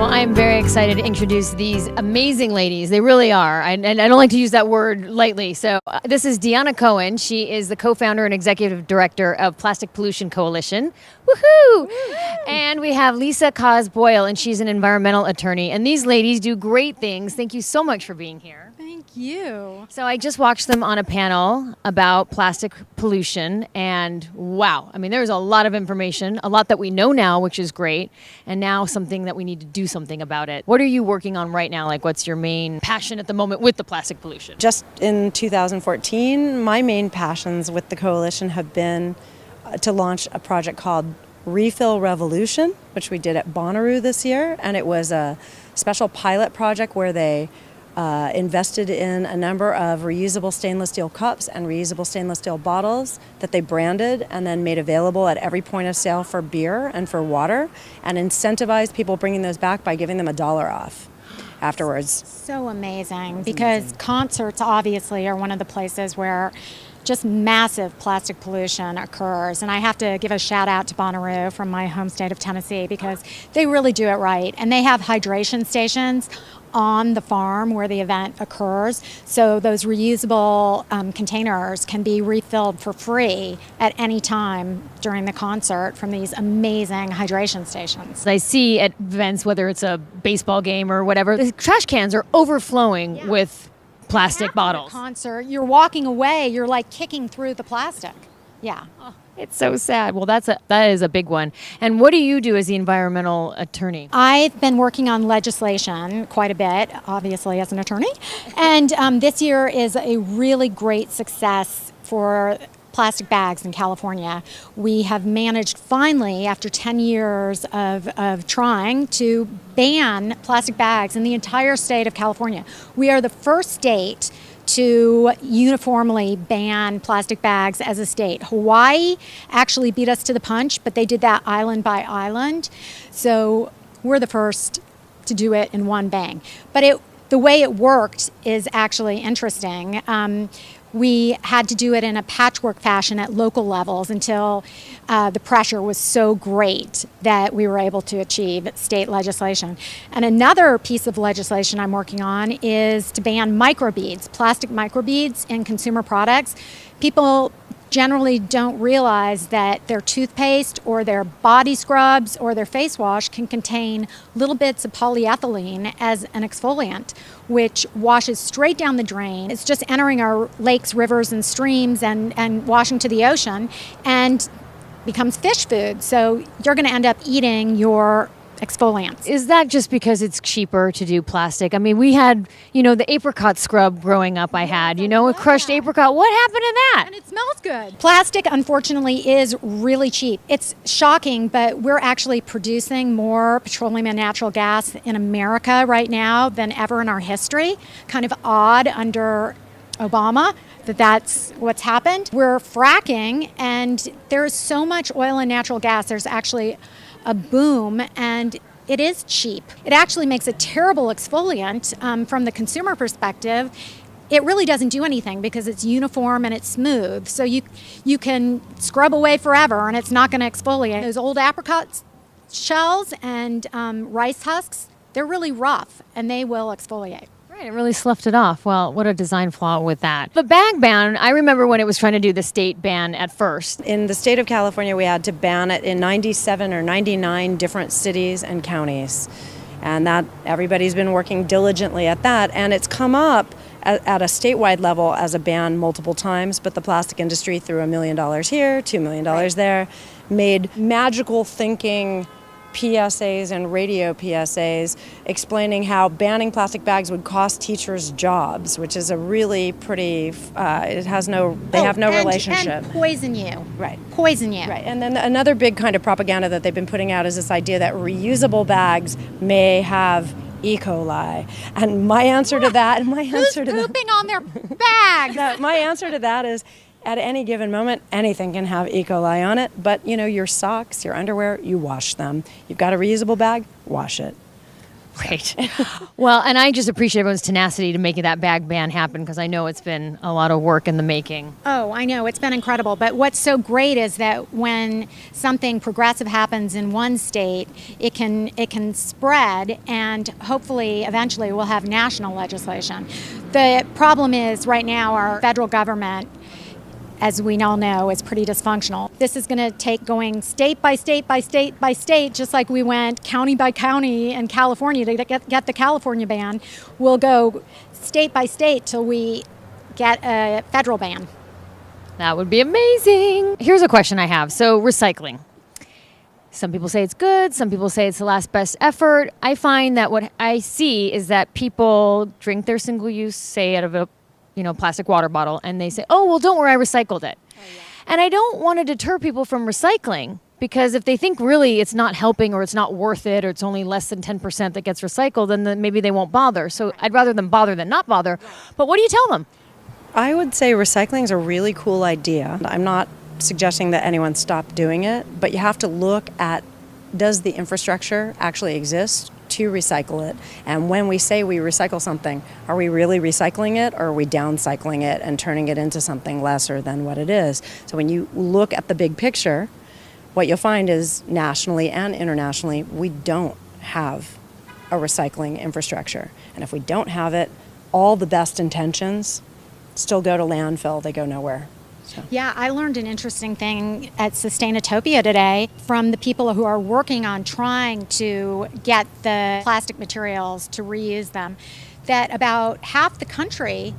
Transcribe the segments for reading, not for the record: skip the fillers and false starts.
Well, I'm very excited to introduce these amazing ladies. They really are. And I don't like to use that word lightly. So this is Dianna Cohen. She is the co-founder and executive director of Plastic Pollution Coalition. Woohoo! And we have Lisa Kaas Boyle, and she's an environmental attorney. And these ladies do great things. Thank you so much for being here. Thank you. So I just watched them on a panel about plastic pollution, and wow, I mean, there's a lot of information, a lot that we know now, which is great, and now something that we need to do something about it. What are you working on right now? Like, what's your main passion at the moment with the plastic pollution? Just in 2014, my main passions with the coalition have been to launch a project called Refill Revolution, which we did at Bonnaroo this year, and it was a special pilot project where they invested in a number of reusable stainless steel cups and reusable stainless steel bottles that they branded and then made available at every point of sale for beer and for water, and incentivized people bringing those back by giving them $1 off afterwards. So amazing, because concerts obviously are one of the places where just massive plastic pollution occurs. And I have to give a shout out to Bonnaroo from my home state of Tennessee, because they really do it right. And they have hydration stations on the farm where the event occurs. So those reusable containers can be refilled for free at any time during the concert from these amazing hydration stations. I see at events, whether it's a baseball game or whatever, the trash cans are overflowing with plastic bottles. At a concert, you're walking away, you're like kicking through the plastic. Yeah. Oh, it's so sad. Well, that is a big one. And what do you do as the environmental attorney? I've been working on legislation quite a bit, obviously, as an attorney. And this year is a really great success for plastic bags in California. We have managed finally, after 10 years of trying, to ban plastic bags in the entire state of California. We are the first state to uniformly ban plastic bags as a state. Hawaii actually beat us to the punch, but they did that island by island. So we're the first to do it in one bang. But the way it worked is actually interesting. We had to do it in a patchwork fashion at local levels until the pressure was so great that we were able to achieve state legislation. And another piece of legislation I'm working on is to ban microbeads, plastic microbeads in consumer products. People generally don't realize that their toothpaste or their body scrubs or their face wash can contain little bits of polyethylene as an exfoliant, which washes straight down the drain. It's just entering our lakes, rivers, and streams and washing to the ocean, and becomes fish food. So you're going to end up eating your exfoliants. Is that just because it's cheaper to do plastic? I mean, we had, the apricot scrub growing up I had, a crushed apricot. What happened to that? And it smells good. Plastic, unfortunately, is really cheap. It's shocking, but we're actually producing more petroleum and natural gas in America right now than ever in our history. Kind of odd under Obama that's what's happened. We're fracking, and there's so much oil and natural gas. There's actually a boom, and it is cheap. It actually makes a terrible exfoliant from the consumer perspective. It really doesn't do anything because it's uniform and it's smooth. So you can scrub away forever and it's not going to exfoliate. Those old apricot shells and rice husks, they're really rough and they will exfoliate. Right, it really sloughed it off. Well, what a design flaw with that. The bag ban, I remember when it was trying to do the state ban at first. In the state of California, we had to ban it in 97 or 99 different cities and counties. And that everybody's been working diligently at that. And it's come up at a statewide level as a ban multiple times, but the plastic industry threw $1 million here, $2 million there, made magical thinking PSAs and radio PSAs explaining how banning plastic bags would cost teachers jobs, which is a really pretty, they have no relationship. And poison you. Right. Poison you. Right. And then another big kind of propaganda that they've been putting out is this idea that reusable bags may have E. coli. And my answer to that, Who's pooping on their bags? My answer to that is, at any given moment, anything can have E. coli on it, but your socks, your underwear, you wash them. You've got a reusable bag, wash it. Great. Well, and I just appreciate everyone's tenacity to making that bag ban happen, because I know it's been a lot of work in the making. Oh, I know. It's been incredible. But what's so great is that when something progressive happens in one state, it can spread, and hopefully eventually we'll have national legislation. The problem is right now our federal government, as we all know, is pretty dysfunctional. This is going to take going state by state by state by state, just like we went county by county in California to get the California ban. We'll go state by state till we get a federal ban. That would be amazing. Here's a question I have. So recycling. Some people say it's good. Some people say it's the last best effort. I find that what I see is that people drink their single use, say out of a plastic water bottle, and they say, oh, well, don't worry, I recycled it. Oh, yeah. And I don't want to deter people from recycling, because if they think really it's not helping or it's not worth it or it's only less than 10% that gets recycled, then maybe they won't bother. So I'd rather them bother than not bother. But what do you tell them? I would say recycling is a really cool idea. I'm not suggesting that anyone stop doing it, but you have to look at, does the infrastructure actually exist to recycle it? And when we say we recycle something, are we really recycling it, or are we downcycling it and turning it into something lesser than what it is? So when you look at the big picture, what you'll find is nationally and internationally, we don't have a recycling infrastructure. And if we don't have it, all the best intentions still go to landfill. They go nowhere. So. Yeah, I learned an interesting thing at Sustainatopia today from the people who are working on trying to get the plastic materials to reuse them, that about half the country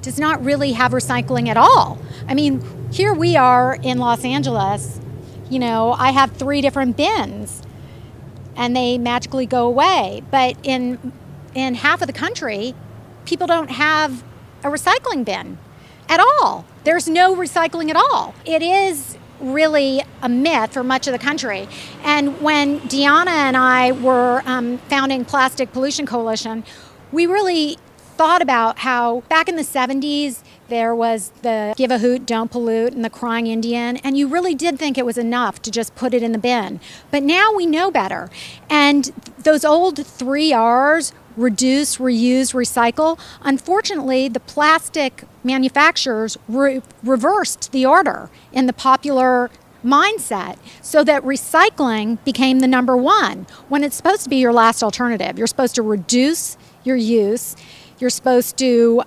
does not really have recycling at all. I mean, here we are in Los Angeles, I have 3 different bins and they magically go away. But in half of the country, people don't have a recycling bin at all. There's no recycling at all. It is really a myth for much of the country. And when Dianna and I were founding Plastic Pollution Coalition, we really thought about how back in the 70s, there was the give a hoot, don't pollute, and the crying Indian, and you really did think it was enough to just put it in the bin. But now we know better. And those old 3 R's, reduce, reuse, recycle, unfortunately, the plastic manufacturers reversed the order in the popular mindset, so that recycling became the number 1 when it's supposed to be your last alternative. You're supposed to reduce your use. You're supposed to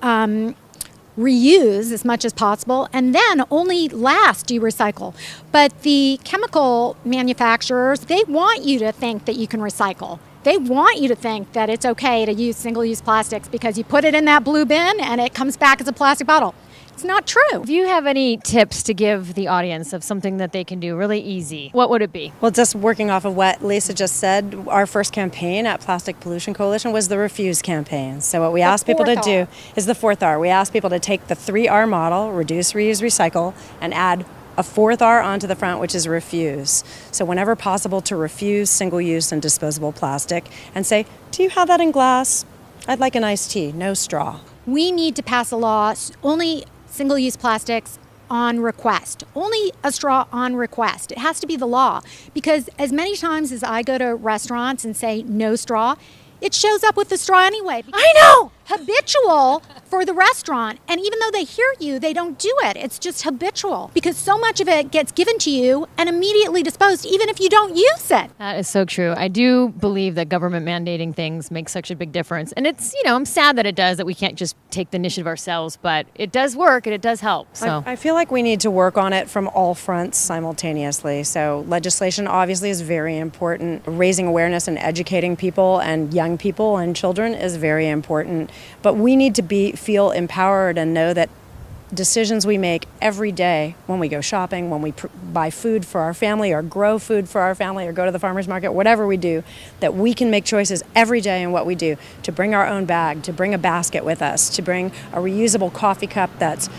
reuse as much as possible, and then only last do you recycle. But the chemical manufacturers, they want you to think that you can recycle. They want you to think that it's okay to use single-use plastics because you put it in that blue bin and it comes back as a plastic bottle. It's not true. Do you have any tips to give the audience of something that they can do really easy? What would it be? Well, just working off of what Lisa just said, our first campaign at Plastic Pollution Coalition was the Refuse campaign. So what we asked people to do is the 4th R. We asked people to take the 3R model, reduce, reuse, recycle, and add a 4th R onto the front, which is refuse. So whenever possible, to refuse single-use and disposable plastic and say, do you have that in glass? I'd like an iced tea, no straw. We need to pass a law, only single-use plastics on request, only a straw on request. It has to be the law, because as many times as I go to restaurants and say no straw, it shows up with the straw anyway. I know! Habitual for the restaurant. And even though they hear you, they don't do it. It's just habitual, because so much of it gets given to you and immediately disposed, even if you don't use it. That is so true. I do believe that government mandating things makes such a big difference. And it's, I'm sad that it does, that we can't just take the initiative ourselves, but it does work and it does help. So I feel like we need to work on it from all fronts simultaneously. So legislation obviously is very important. Raising awareness and educating people and young people and children is very important. But we need to feel empowered and know that decisions we make every day, when we go shopping, when we buy food for our family or grow food for our family or go to the farmer's market, whatever we do, that we can make choices every day in what we do, to bring our own bag, to bring a basket with us, to bring a reusable coffee cup that's,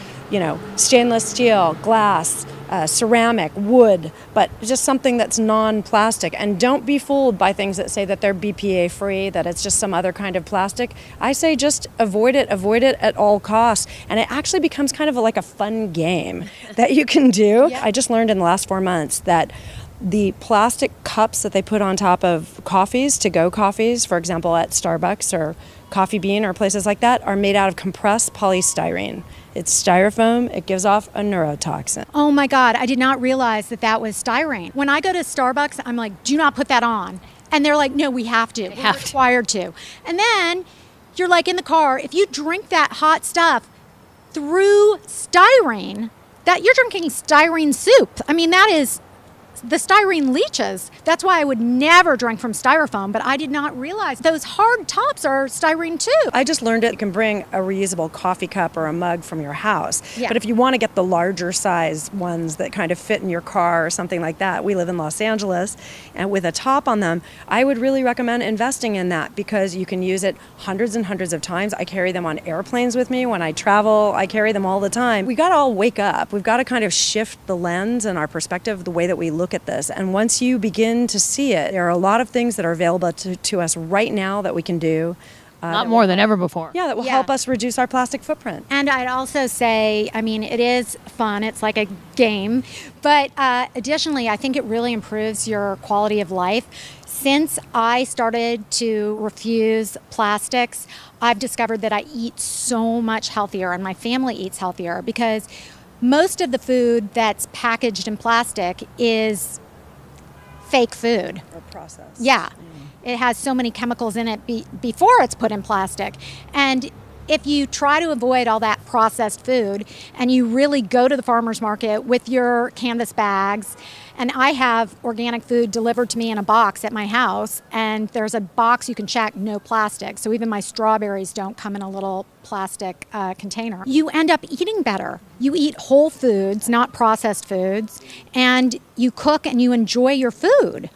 stainless steel, glass, ceramic, wood, but just something that's non-plastic. And don't be fooled by things that say that they're BPA free, that it's just some other kind of plastic. I say just avoid it at all costs. And it actually becomes kind of like a fun game that you can do. Yeah. I just learned in the last 4 months that the plastic cups that they put on top of coffees, to-go coffees, for example, at Starbucks or Coffee Bean or places like that, are made out of compressed polystyrene. It's styrofoam. It gives off a neurotoxin. Oh my God, I did not realize that that was styrene. When I go to Starbucks, I'm like, do not put that on. And they're like, no, we have to. We're required to. And then you're like in the car, if you drink that hot stuff through styrene, that you're drinking styrene soup. I mean, that is, the styrene leaches. That's why I would never drink from styrofoam, but I did not realize those hard tops are styrene too. I just learned you can bring a reusable coffee cup or a mug from your house. Yeah. But if you want to get the larger size ones that kind of fit in your car or something like that, we live in Los Angeles, and with a top on them, I would really recommend investing in that because you can use it hundreds and hundreds of times. I carry them on airplanes with me when I travel. I carry them all the time. We got to all wake up. We've got to kind of shift the lens and our perspective, the way that we look at this. And once you begin to see it, there are a lot of things that are available to us right now that we can do. Not more than ever before. Yeah, that will help us reduce our plastic footprint. And I'd also say, I mean, it is fun. It's like a game. But additionally, I think it really improves your quality of life. Since I started to refuse plastics, I've discovered that I eat so much healthier and my family eats healthier because most of the food that's packaged in plastic is fake food. Or processed. Yeah. It has so many chemicals in it before it's put in plastic. And if you try to avoid all that processed food and you really go to the farmer's market with your canvas bags, and I have organic food delivered to me in a box at my house, and there's a box you can check, no plastic. So even my strawberries don't come in a little plastic container. You end up eating better. You eat whole foods, not processed foods, and you cook and you enjoy your food.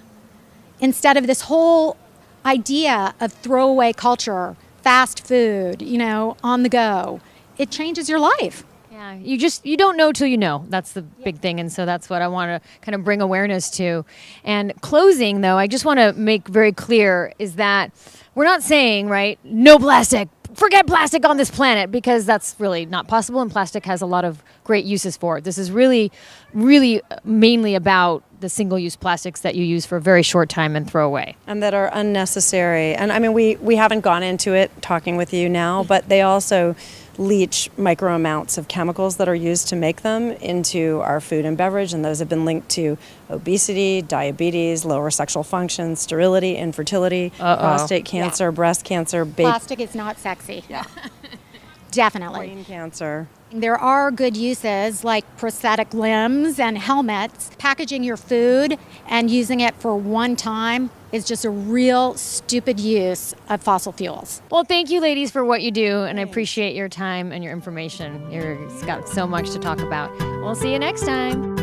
Instead of this whole idea of throwaway culture, fast food, on the go, it changes your life. Yeah, you don't know till you know. That's the big thing. And so that's what I want to kind of bring awareness to. And closing, though, I just want to make very clear is that we're not saying, right, no plastic, forget plastic on this planet, because that's really not possible. And plastic has a lot of great uses for it. This is really, really mainly about the single-use plastics that you use for a very short time and throw away. And that are unnecessary. And I mean, we haven't gone into it talking with you now, but they also leach micro amounts of chemicals that are used to make them into our food and beverage, and those have been linked to obesity, diabetes, lower sexual function, sterility, infertility, prostate cancer, breast cancer. Plastic is not sexy. Yeah. Definitely. Brain cancer. There are good uses like prosthetic limbs and helmets. Packaging your food and using it for one time is just a real stupid use of fossil fuels. Well, thank you, ladies, for what you do, and I appreciate your time and your information. You've got so much to talk about. We'll see you next time.